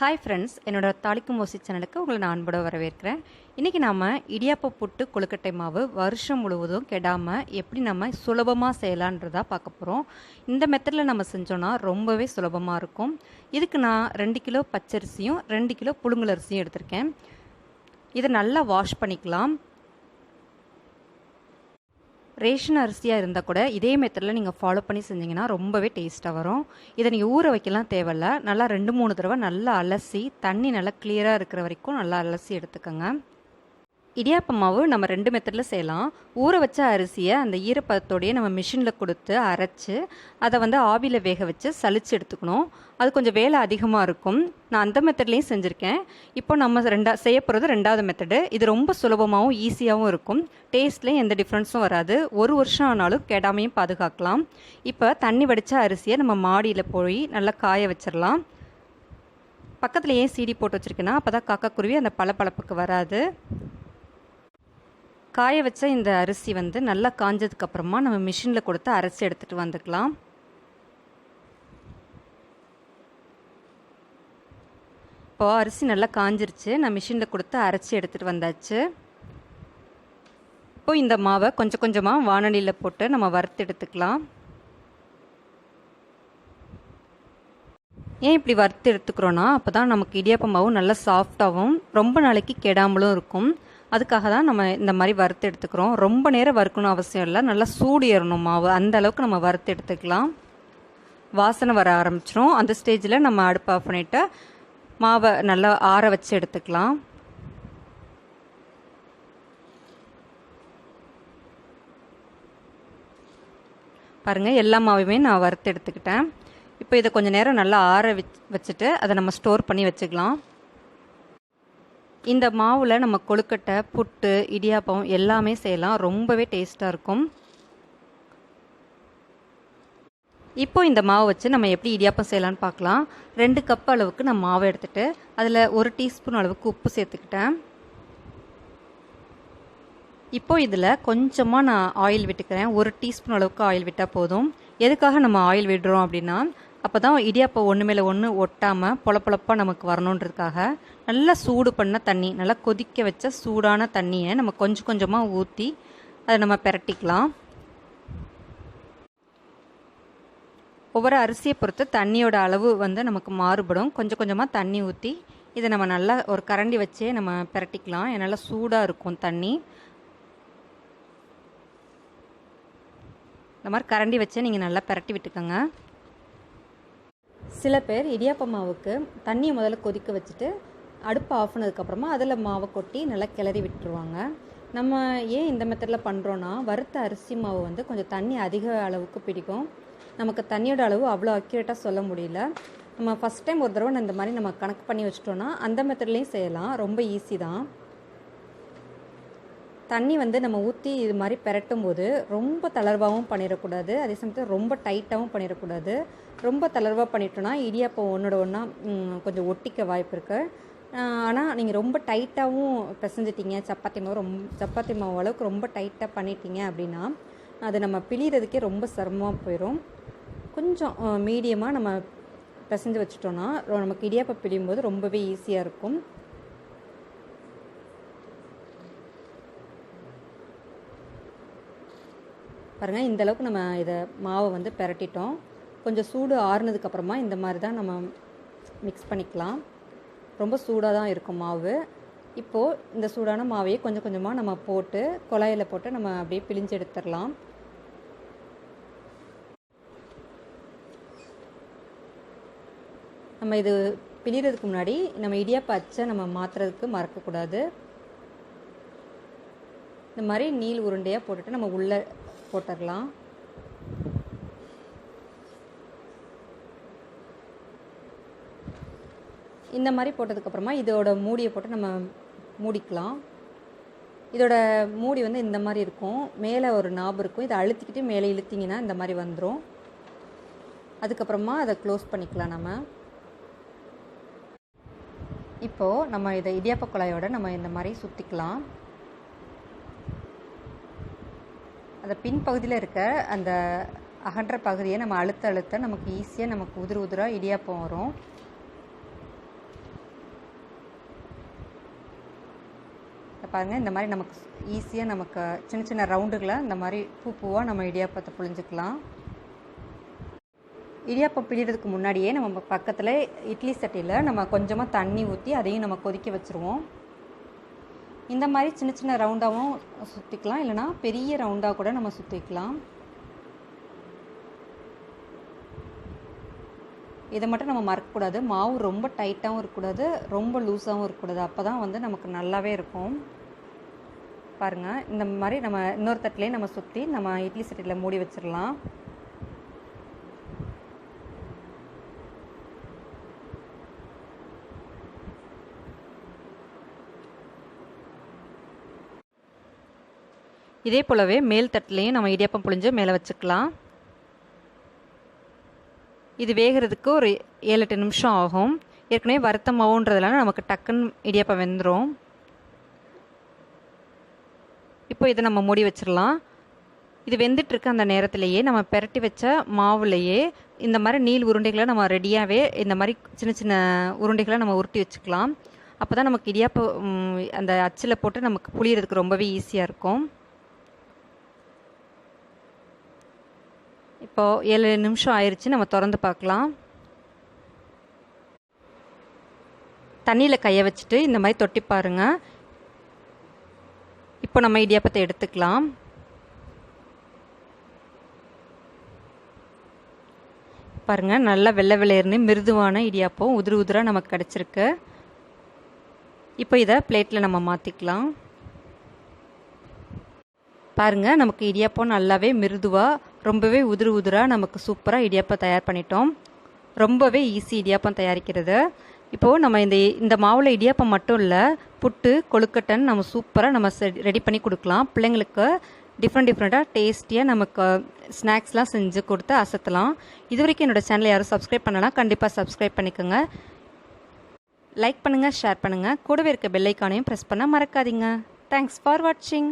Hi friends, என்னோட தாளிக்கும் ஓசி சேனலுக்கு உங்களை நான் அன்போடு வரவேற்கிறேன். இன்றைக்கி நாம் இடியாப்ப புட்டு கொழுக்கட்டை மாவு வருஷம் முழுவதும் கெடாமல் எப்படி நம்ம சுலபமாக செய்யலான்றதா பார்க்க போகிறோம். இந்த மெத்தடில் நம்ம செஞ்சோன்னா ரொம்பவே சுலபமாக இருக்கும். இதுக்கு நான் 2 கிலோ பச்சரிசியும் 2 கிலோ புழுங்கலரிசியும் எடுத்திருக்கேன். இதை நல்லா வாஷ் பண்ணிக்கலாம். ரேஷன் அரிசியாக இருந்தால் கூட இதே மெத்தடில் நீங்கள் ஃபாலோ பண்ணி செஞ்சிங்கன்னா ரொம்பவே டேஸ்ட்டாக வரும். இதை நீங்கள் ஊற வைக்கலாம் தேவையில்ல. நல்லா 2-3 தடவை நல்லா அலசி தண்ணி நல்லா கிளியராக இருக்கிற வரைக்கும் நல்லா அலசி எடுத்துக்கோங்க. இடியாப்ப மாவு நம்ம 2 மெத்தடில் செய்யலாம். ஊற வச்ச அரிசியை அந்த ஈரப்பதத்தோடையே நம்ம மிஷினில் கொடுத்து அரைச்சி அதை ஆவியில் வேக வச்சு சலிச்சு எடுத்துக்கணும். அது கொஞ்சம் வேலை அதிகமாக இருக்கும். நான் அந்த மெத்தட்லேயும் செஞ்சுருக்கேன். இப்போ நம்ம செய்ய போகிறது 2வது மெத்தடு. இது ரொம்ப சுலபமாகவும் ஈஸியாகவும் இருக்கும். டேஸ்ட்லேயும் எந்த டிஃப்ரென்ஸும் வராது. 1 வருஷம் ஆனாலும் கெடாமையும் பாதுகாக்கலாம். இப்போ தண்ணி வடித்த அரிசியை நம்ம மாடியில் போய் நல்லா காய வச்சிடலாம். பக்கத்தில் ஏன் சீடி போட்டு வச்சுருக்கேன்னா அப்போ தான் காக்கா குருவி அந்த பளபளப்புக்கு வராது. காய வச்ச இந்த அரிசி நல்லா காஞ்சதுக்கப்புறமா நம்ம மிஷினில் கொடுத்து அரைச்சி எடுத்துகிட்டு வந்துக்கலாம். இப்போது அரிசி நல்லா காஞ்சிருச்சு. நான் மிஷினில் கொடுத்து அரைச்சி எடுத்துகிட்டு வந்தாச்சு. இப்போது இந்த மாவை கொஞ்சம் கொஞ்சமாக வானலியில் போட்டு நம்ம வறுத்து எடுத்துக்கலாம். ஏன் இப்படி வறுத்து எடுத்துக்கிறோன்னா அப்போ தான் நமக்கு இடியாப்ப மாவு நல்லா சாஃப்டாகவும் ரொம்ப நாளைக்கு கெடாமலும் இருக்கும். அதுக்காக தான் நம்ம இந்த மாதிரி வறுத்து எடுத்துக்கிறோம். ரொம்ப நேரம் வறுக்கணும் அவசியம் இல்லை. நல்லா சூடு ஏறணும் மாவு, அந்த அளவுக்கு நம்ம வறுத்து எடுத்துக்கலாம். வாசனை வர ஆரம்பிச்சிடும். அந்த ஸ்டேஜில் நம்ம அடுப்பு ஆஃப் பண்ணிவிட்டு மாவை நல்லா ஆற வச்சு எடுத்துக்கலாம். பாருங்கள், எல்லா மாவையுமே நான் வறுத்து எடுத்துக்கிட்டேன். இப்போ இதை கொஞ்சம் நேரம் நல்லா ஆற வச்சுட்டு அதை நம்ம ஸ்டோர் பண்ணி வச்சுக்கலாம். இந்த மாவில் நம்ம கொழுக்கட்டை, புட்டு, இடியாப்பம் எல்லாமே செய்யலாம். ரொம்பவே டேஸ்ட்டாக இருக்கும். இப்போ இந்த மாவு வச்சு நம்ம எப்படி இடியாப்பம் செய்யலான்னு பார்க்கலாம். 2 கப் அளவுக்கு நான் மாவு எடுத்துகிட்டு அதில் 1 டீஸ்பூன் அளவுக்கு உப்பு சேர்த்துக்கிட்டேன். இப்போ இதில் கொஞ்சமாக நான் ஆயில் விட்டுக்கிறேன். 1 டீஸ்பூன் அளவுக்கு ஆயில் விட்டால் போதும். எதுக்காக நம்ம ஆயில் விடுறோம் அப்படின்னா அப்போ தான் இடியாப்பம் ஒன்று மேலே ஒன்று ஒட்டாமல் பொலப்பொலப்பாக நமக்கு வரணுன்றதுக்காக. நல்லா சூடு பண்ண தண்ணி, நல்லா கொதிக்க வச்ச சூடான தண்ணியை நம்ம கொஞ்சம் கொஞ்சமாக ஊற்றி அதை நம்ம பிரட்டிக்கலாம். ஒவ்வொரு அரிசியை பொறுத்து தண்ணியோட அளவு நமக்கு மாறுபடும். கொஞ்சம் கொஞ்சமாக தண்ணி ஊற்றி இதை நம்ம நல்லா ஒரு கரண்டி வச்சே நம்ம பிரட்டிக்கலாம். நல்லா சூடாக இருக்கும் தண்ணி. இந்த மாதிரி கரண்டி வச்சே நீங்கள் நல்லா பிரட்டி விட்டுக்கோங்க. சில பேர் இடியாப்ப மாவுக்கு தண்ணியை முதல்ல கொதிக்க வச்சுட்டு அடுப்பு ஆஃப் பண்ணதுக்கப்புறமா அதில் மாவை கொட்டி நல்லா கிளறி விட்டுருவாங்க. நம்ம ஏன் இந்த மெத்தடில் பண்ணுறோன்னா வறுத்த அரிசி மாவு கொஞ்சம் தண்ணி அதிக அளவுக்கு பிடிக்கும். நமக்கு தண்ணியோட அளவு அவ்வளோ அக்யூரேட்டாக சொல்ல முடியல. நம்ம ஃபஸ்ட் டைம் ஒரு தடவை இந்த மாதிரி நம்ம கணக்கு பண்ணி வச்சிட்டோன்னா அந்த மெத்தட்லேயும் செய்யலாம். ரொம்ப ஈஸி தான். தண்ணி நம்ம ஊற்றி இது மாதிரி பெரட்டும் போது ரொம்ப தளர்வாகவும் பண்ணிடக்கூடாது, அதே சமயத்தில் ரொம்ப டைட்டாகவும் பண்ணிடக்கூடாது. ரொம்ப தளர்வாக பண்ணிட்டோன்னா இடியாப்பம் ஒன்றோட ஒன்றா கொஞ்சம் ஒட்டிக்க வாய்ப்பு இருக்குது. ஆனால் நீங்கள் ரொம்ப டைட்டாகவும் பிசைஞ்சிட்டிங்க, சப்பாத்தி மாவு அளவுக்கு ரொம்ப டைட்டாக பண்ணிட்டீங்க அப்படின்னா அது நம்ம பிழிகிறதுக்கே ரொம்ப சிரமமாக போயிடும். கொஞ்சம் மீடியமாக நம்ம பிசைஞ்சு வச்சுட்டோன்னா நமக்கு இடியாப்பம் பிழியும் போது ரொம்பவே ஈஸியாக இருக்கும். பாருங்கள், இந்தளவுக்கு நம்ம இதை மாவை பிரட்டிட்டோம். கொஞ்சம் சூடு ஆறுனதுக்கப்புறமா இந்த மாதிரி தான் நம்ம மிக்ஸ் பண்ணிக்கலாம். ரொம்ப சூடாக தான் இருக்கும் மாவு. இப்போது இந்த சூடான மாவையே கொஞ்சம் கொஞ்சமாக நம்ம போட்டு குழாயில் போட்டு நம்ம அப்படியே பிழிஞ்சு எடுத்துடலாம். நம்ம இது பிழிகிறதுக்கு முன்னாடி நம்ம இடியாப்ப அச்சை நம்ம மாற்றுறதுக்கு மறக்கக்கூடாது. இந்த மாதிரி நீள் உருண்டையாக போட்டுட்டு நம்ம உள்ளே போட்டுடலாம். இந்த மாதிரி போட்டதுக்கப்புறமா இதோட மூடியை போட்டு நம்ம மூடிக்கலாம். இதோட மூடி இந்த மாதிரி இருக்கும். மேலே ஒரு நாப் இருக்கும். இதை அழுத்திக்கிட்டு மேலே இழுத்திங்கன்னா இந்த மாதிரி வந்துடும். அதுக்கப்புறமா அதை க்ளோஸ் பண்ணிக்கலாம். நம்ம இப்போது நம்ம இதை இடியாப்ப குழாயோட நம்ம இந்த மாதிரி சுற்றிக்கலாம். அந்த பின்பகுதியில் இருக்க அந்த அகன்ற பகுதியை நம்ம அழுத்த நமக்கு ஈஸியாக நமக்கு உதிராக இடியாப்பம் வரும். பாருங்கள் இந்த மாதிரி நமக்கு ஈஸியாக நமக்கு சின்ன சின்ன ரவுண்டுகளை இந்த மாதிரி பூவாக நம்ம இடியாப்பத்தை புழிஞ்சிக்கலாம். இடியாப்பம் பிழிறதுக்கு முன்னாடியே நம்ம பக்கத்தில் இட்லி சட்டியில் நம்ம கொஞ்சமாக தண்ணி ஊற்றி அதையும் நம்ம கொதிக்க வச்சுருவோம். இந்த மாதிரி சின்ன சின்ன ரவுண்டாகவும் சுற்றிக்கலாம், இல்லைனா பெரிய ரவுண்டாக கூட நம்ம சுற்றிக்கலாம். இதை மட்டும் நம்ம மறக்கக்கூடாது, மாவு ரொம்ப டைட்டாகவும் இருக்கக்கூடாது, ரொம்ப லூஸாகவும் இருக்கக்கூடாது. அப்போ தான் வந்து நமக்கு நல்லாவே இருக்கும். பாருங்கள் இந்த மாதிரி நம்ம இன்னொரு தட்டிலே நம்ம சுற்றி நம்ம இட்லி சட்டியில் மூடி வச்சிடலாம். இதே போலவே மேல் தட்டிலையும் நம்ம இடியாப்பம் புழிஞ்சு மேலே வச்சுக்கலாம். இது வேகிறதுக்கு ஒரு 7-8 நிமிஷம் ஆகும். ஏற்கனவே வறுத்த மாவுன்றதுனால நமக்கு டக்குன்னு இடியாப்பம் வெந்துடும். இப்போ இதை நம்ம மூடி வச்சிடலாம். இது வெந்துட்டுருக்க அந்த நேரத்திலேயே நம்ம பெரட்டி வச்ச மாவுலையே இந்த மாதிரி நீள் உருண்டைகளை நம்ம ரெடியாகவே இந்த மாதிரி சின்ன சின்ன உருண்டைகளை நம்ம உருட்டி வச்சுக்கலாம். அப்போ தான் நமக்கு இடியாப்பம் அந்த அச்சில் போட்டு நமக்கு புளியறதுக்கு ரொம்பவே ஈஸியாக இருக்கும். இப்போது 7 நிமிஷம் ஆயிடுச்சு, நம்ம திறந்து பார்க்கலாம். தண்ணியில் கையை வச்சுட்டு இந்த மாதிரி தொட்டி பாருங்கள். இப்போ நம்ம இடியாப்பத்தை எடுத்துக்கலாம். பாருங்கள் நல்லா வெள்ளை வெள்ளையர்னு மிருதுவான இடியாப்பம் உதிராக நமக்கு கிடச்சிருக்கு. இப்போ இதை பிளேட்டில் நம்ம மாற்றிக்கலாம். பாருங்கள் நமக்கு இடியாப்பம் நல்லாவே மிருதுவாக ரொம்பவே உதிராக நமக்கு சூப்பராக இடியாப்பம் தயார் பண்ணிட்டோம். ரொம்பவே ஈஸி இடியாப்பம் தயாரிக்கிறது. இப்போது நம்ம இந்த மாவில் இடியாப்பம் மட்டும் இல்லை, புட்டு கொழுக்கட்டைன்னு நம்ம சூப்பராக நம்ம ரெடி பண்ணி கொடுக்கலாம். பிள்ளைங்களுக்கு டிஃப்ரெண்ட்டாக டேஸ்டியாக நமக்கு ஸ்நாக்ஸ்லாம் செஞ்சு கொடுத்து அசத்தலாம். இது வரைக்கும் என்னோடய சேனலை யாரும் சப்ஸ்கிரைப் பண்ணலாம், கண்டிப்பாக சப்ஸ்கிரைப் பண்ணிக்கோங்க. லைக் பண்ணுங்கள், ஷேர் பண்ணுங்கள், கூடவே இருக்க பெல் ஐக்கானையும் ப்ரெஸ் பண்ண மறக்காதீங்க. தேங்க்ஸ் ஃபார் வாட்சிங்.